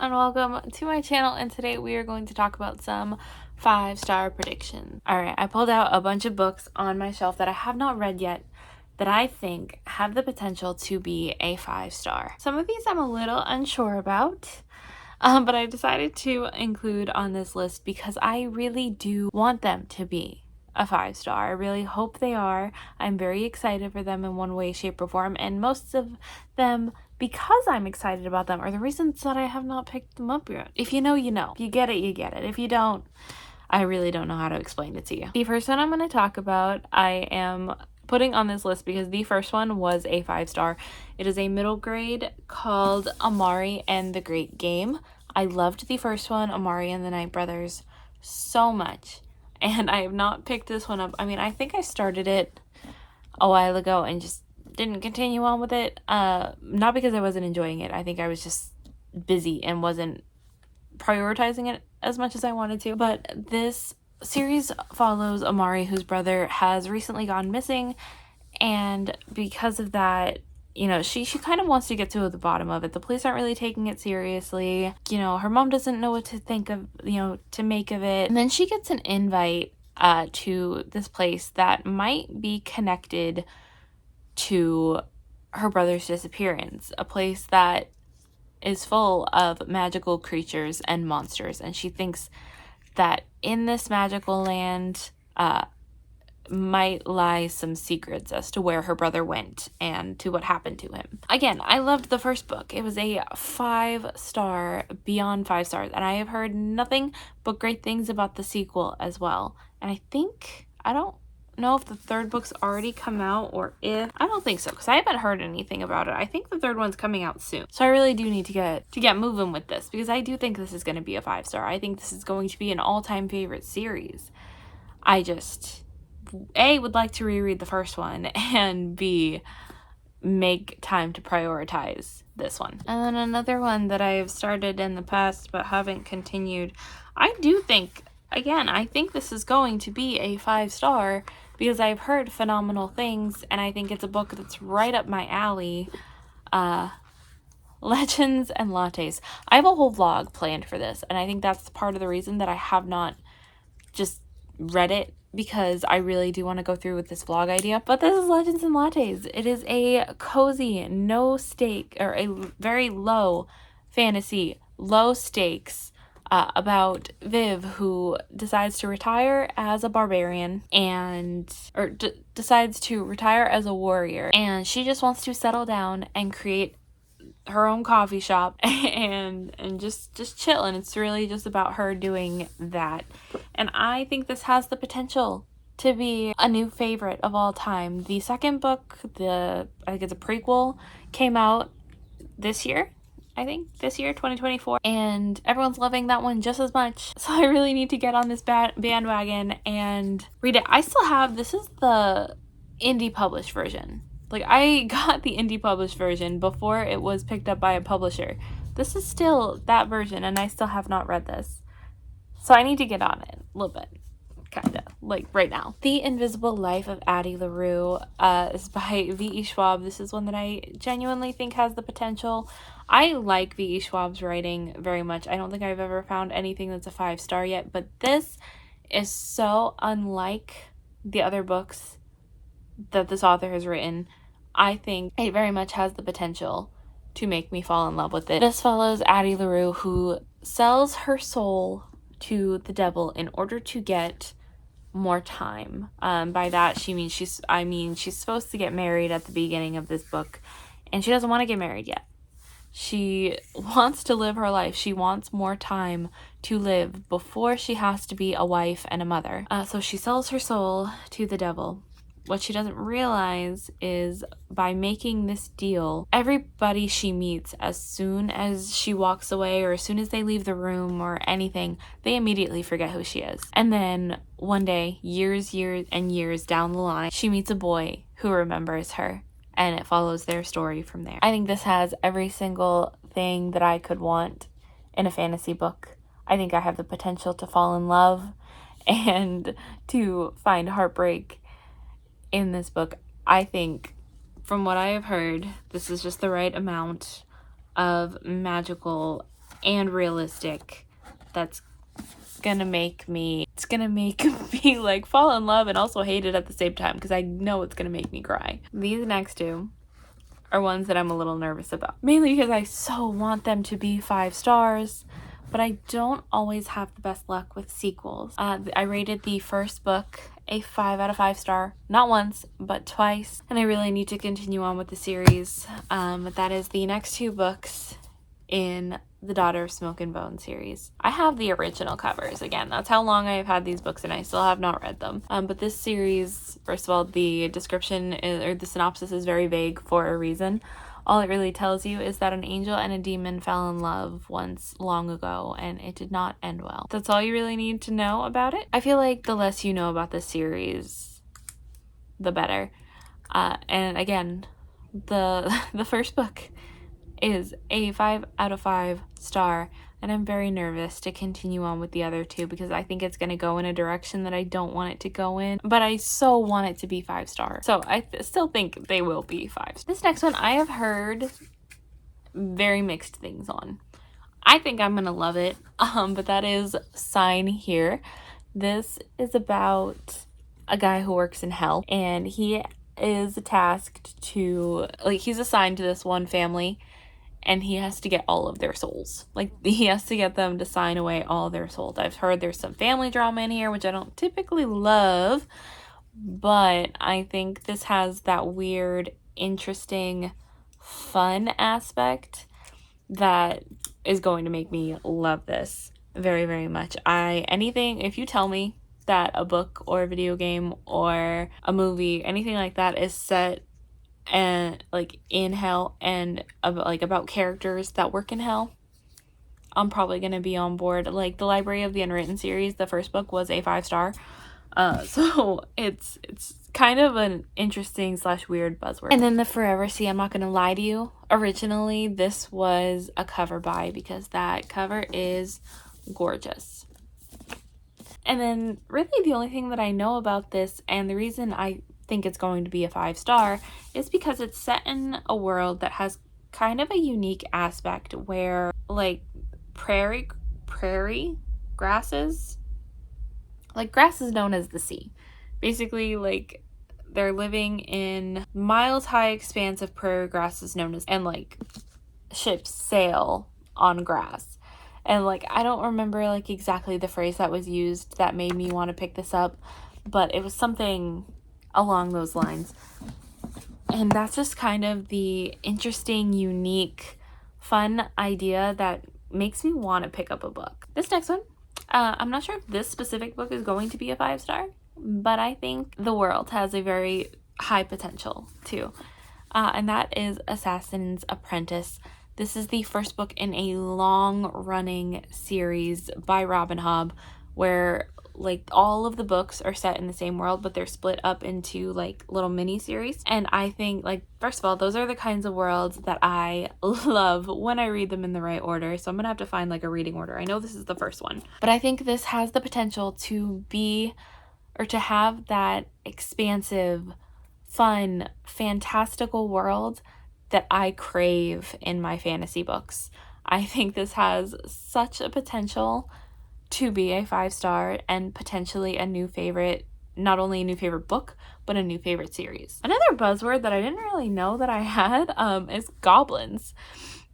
and welcome to my channel, and today we are going to talk about some 5-star predictions. Alright, I pulled out a bunch of books on my shelf that I have not read yet that I think have the potential to be a 5-star. Some of these I'm a little unsure about, but I decided to include on this list because I really do want them to be a 5-star. I really hope they are. I'm very excited for them in one way, shape, or form, and most of them, because I'm excited about them, are the reasons that I have not picked them up yet. If you know, you know. If you get it, you get it. If you don't, I really don't know how to explain it to you. The first one I'm going to talk about, I am putting on this list because the first one was a 5-star. It is a middle grade called Amari and the Great Game. I loved the first one, Amari and the Night Brothers, so much. And I have not picked this one up. I mean, I think I started it a while ago and just didn't continue on with it. Not because I wasn't enjoying it. I think I was just busy and wasn't prioritizing it as much as I wanted to. But this series follows Amari, whose brother has recently gone missing. And because of that, you know, she kind of wants to get to the bottom of it. The police aren't really taking it seriously. You know, her mom doesn't know what to think of, you know, to make of it. And then she gets an invite to this place that might be connected to her brother's disappearance. A place that is full of magical creatures and monsters. And she thinks that in this magical land, might lie some secrets as to where her brother went and to what happened to him. Again, I loved the first book. It was a 5-star, beyond 5 stars, and I have heard nothing but great things about the sequel as well. And I don't know if the third book's already come out, or if, I don't think so, because I haven't heard anything about it. I think the third one's coming out soon. So I really do need to get moving with this, because I do think this is going to be a 5-star. I think this is going to be an all-time favorite series. I just, A, would like to reread the first one, and B, make time to prioritize this one. And then another one that I've started in the past but haven't continued. I do think, again, I think this is going to be a 5-star because I've heard phenomenal things, and I think it's a book that's right up my alley. Legends and Lattes. I have a whole vlog planned for this, and I think that's part of the reason that I have not just read it, because I really do want to go through with this vlog idea. But this is Legends and Lattes. It is a cozy, no stake, or a very low fantasy, low stakes, about Viv, who decides to retire as a barbarian or decides to retire as a warrior, and she just wants to settle down and create her own coffee shop and just chill, and it's really just about her doing that. And I think this has the potential to be a new favorite of all time. The second book, I think it's a prequel, came out this year, 2024, and everyone's loving that one just as much. So I really need to get on this bandwagon and read it. This is the indie published version. Like, I got the indie published version before it was picked up by a publisher. This is still that version, and I still have not read this. So I need to get on it a little bit. Kinda, like right now. The Invisible Life of Addie LaRue is by V.E. Schwab. This is one that I genuinely think has the potential. I like V.E. Schwab's writing very much. I don't think I've ever found anything that's a 5-star yet, but this is so unlike the other books that this author has written. I think it very much has the potential to make me fall in love with it. This follows Addie LaRue, who sells her soul to the devil in order to get more time. By that she means she's supposed to get married at the beginning of this book, and she doesn't want to get married yet. She wants to live her life. She wants more time to live before she has to be a wife and a mother. So she sells her soul to the devil. What she doesn't realize is, by making this deal, everybody she meets, as soon as she walks away or as soon as they leave the room or anything, they immediately forget who she is. And then one day, years and years down the line, she meets a boy who remembers her, and it follows their story from there. I think this has every single thing that I could want in a fantasy book. I think I have the potential to fall in love and to find heartbreak in this book. I think, from what I have heard, this is just the right amount of magical and realistic that's gonna make me like fall in love and also hate it at the same time, because I know it's gonna make me cry. These next two are ones that I'm a little nervous about, mainly because I so want them to be 5 stars, but I don't always have the best luck with sequels. I rated the first book a 5 out of 5 star, not once, but twice, and I really need to continue on with the series. That is the next 2 books in the Daughter of Smoke and Bone series. I have the original covers. Again, that's how long I have had these books and I still have not read them. But this series, first of all, the description or the synopsis is very vague for a reason. All it really tells you is that an angel and a demon fell in love once long ago and it did not end well. That's all you really need to know about it. I feel like the less you know about this series, the better. And again, the first book is a 5 out of 5 star, and I'm very nervous to continue on with the other 2 because I think it's going to go in a direction that I don't want it to go in, but I so want it to be 5 stars. So I still think they will be 5. This next one I have heard very mixed things on. I think I'm going to love it, but that is Sign Here. This is about a guy who works in hell, and he is tasked to, like, he's assigned to this one family, and he has to get all of their souls. Like, he has to get them to sign away all their souls. I've heard there's some family drama in here, which I don't typically love, but I think this has that weird, interesting, fun aspect that is going to make me love this very, very much. If you tell me that a book or a video game or a movie, anything like that, is set and like in hell and about characters that work in hell, I'm probably gonna be on board. Like the Library of the Unwritten series, the first book was a 5 star, so it's kind of an interesting / weird buzzword. And then the Forever Sea, I'm not gonna lie to you, originally this was a cover buy because that cover is gorgeous. And then really the only thing that I know about this, and the reason I think it's going to be a 5 star, is because it's set in a world that has kind of a unique aspect where like prairie grasses, like grass is known as the sea. Basically, like they're living in miles high expanse of prairie grasses known as, and like ships sail on grass. And like I don't remember like exactly the phrase that was used that made me want to pick this up, but it was something along those lines. And that's just kind of the interesting, unique, fun idea that makes me want to pick up a book. This next one, I'm not sure if this specific book is going to be a 5 star, but I think the world has a very high potential too. And that is Assassin's Apprentice. This is the first book in a long-running series by Robin Hobb, where like all of the books are set in the same world, but they're split up into like little mini series. And I think, like, first of all, those are the kinds of worlds that I love when I read them in the right order. So I'm gonna have to find like a reading order. I know this is the first one, but I think this has the potential to be, or to have that expansive, fun, fantastical world that I crave in my fantasy books. I think this has such a potential to be a 5 star and potentially a new favorite, not only a new favorite book, but a new favorite series. Another buzzword that I didn't really know that I had is goblins.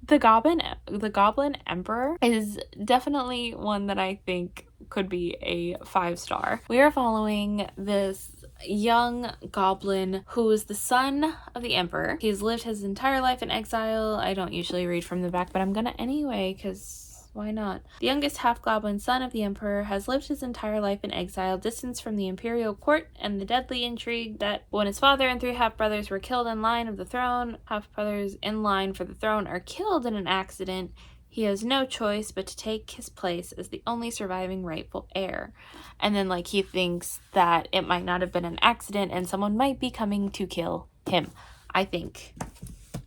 The Goblin Emperor is definitely one that I think could be a 5 star. We are following this young goblin who is the son of the emperor. He's lived his entire life in exile. I don't usually read from the back, but I'm gonna anyway because why not? The youngest half-goblin son of the emperor has lived his entire life in exile, distanced from the imperial court and the deadly intrigue that when his father and 3 half-brothers were killed in line of the throne, half-brothers in line for the throne are killed in an accident. He has no choice but to take his place as the only surviving rightful heir. And then like he thinks that it might not have been an accident and someone might be coming to kill him. I think,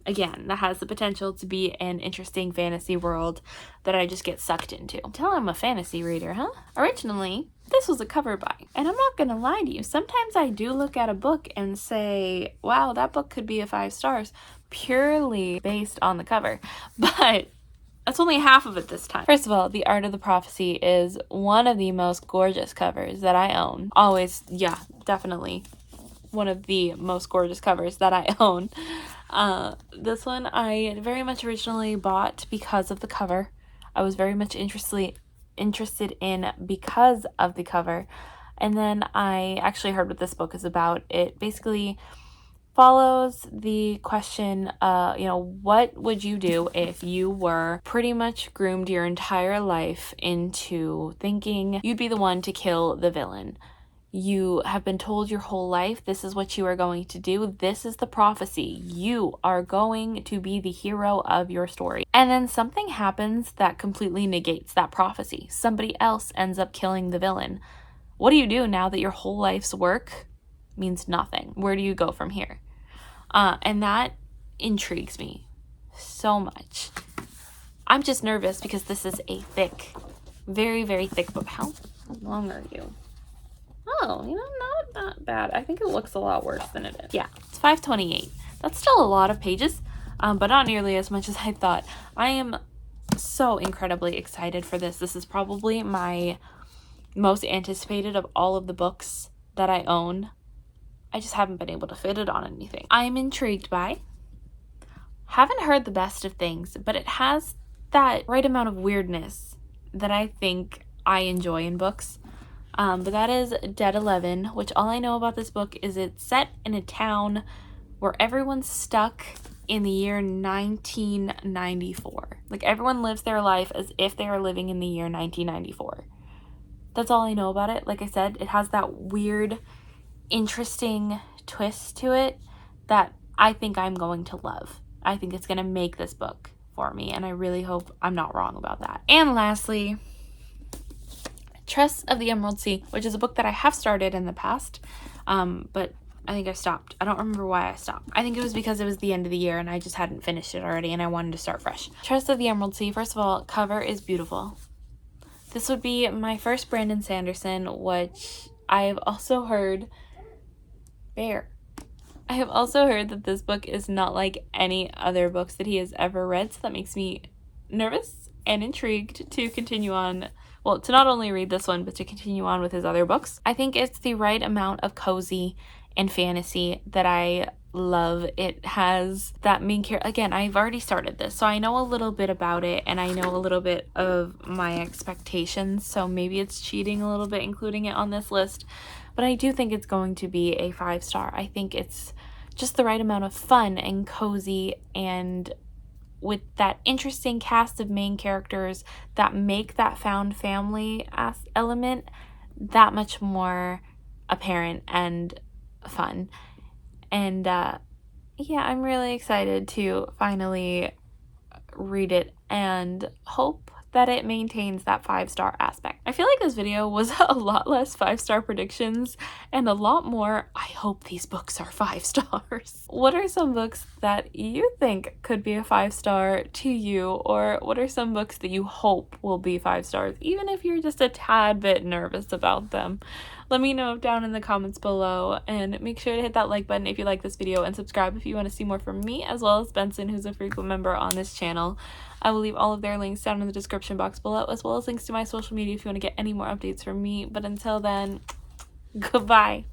again, that has the potential to be an interesting fantasy world that I just get sucked into. Until I'm a fantasy reader, huh? Originally, this was a cover buy. And I'm not gonna lie to you, sometimes I do look at a book and say, wow, that book could be a 5 stars, purely based on the cover. But That's only half of it this time. First of all, The Art of the Prophecy is one of the most gorgeous covers that I own. Always, yeah, definitely one of the most gorgeous covers that I own. This one I very much originally bought because of the cover. I was very much interested in because of the cover. And then I actually heard what this book is about. It basically follows the question, what would you do if you were pretty much groomed your entire life into thinking you'd be the one to kill the villain? You have been told your whole life, this is what you are going to do. This is the prophecy. You are going to be the hero of your story. And then something happens that completely negates that prophecy. Somebody else ends up killing the villain. What do you do now that your whole life's work means nothing? Where do you go from here? And that intrigues me so much. I'm just nervous because this is a thick, very, very thick book. How long are you? Oh, not that bad. I think it looks a lot worse than it is. Yeah, it's 528. That's still a lot of pages, but not nearly as much as I thought. I am so incredibly excited for this. This is probably my most anticipated of all of the books that I own. I just haven't been able to fit it on anything. I'm intrigued by. Haven't heard the best of things, but it has that right amount of weirdness that I think I enjoy in books. But that is Dead 11, which all I know about this book is it's set in a town where everyone's stuck in the year 1994. Like, everyone lives their life as if they are living in the year 1994. That's all I know about it. Like I said, it has that weird, interesting twist to it that I think I'm going to love. I think it's going to make this book for me, and I really hope I'm not wrong about that. And lastly, Tress of the Emerald Sea, which is a book that I have started in the past, but I think I stopped. I don't remember why I stopped. I think it was because it was the end of the year and I just hadn't finished it already and I wanted to start fresh. Tress of the Emerald Sea, first of all, cover is beautiful. This would be my first Brandon Sanderson, which I have also heard... I have also heard that this book is not like any other books that he has ever read, so that makes me nervous and intrigued to continue on. Well, to not only read this one, but to continue on with his other books. I think it's the right amount of cozy and fantasy that I love. It has that main character. Again, I've already started this, so I know a little bit about it, and I know a little bit of my expectations, so maybe it's cheating a little bit including it on this list, but I do think it's going to be a 5-star. I think it's just the right amount of fun and cozy, and with that interesting cast of main characters that make that found family element that much more apparent and fun. And yeah, I'm really excited to finally read it and hope that it maintains that 5-star aspect. I feel like this video was a lot less 5-star predictions and a lot more, I hope these books are 5 stars. What are some books that you think could be a 5-star to you, or what are some books that you hope will be 5 stars, even if you're just a tad bit nervous about them? Let me know down in the comments below, and make sure to hit that like button if you like this video, and subscribe if you want to see more from me, as well as Benson, who's a frequent member on this channel. I will leave all of their links down in the description box below, as well as links to my social media if you want to get any more updates from me. But until then, goodbye.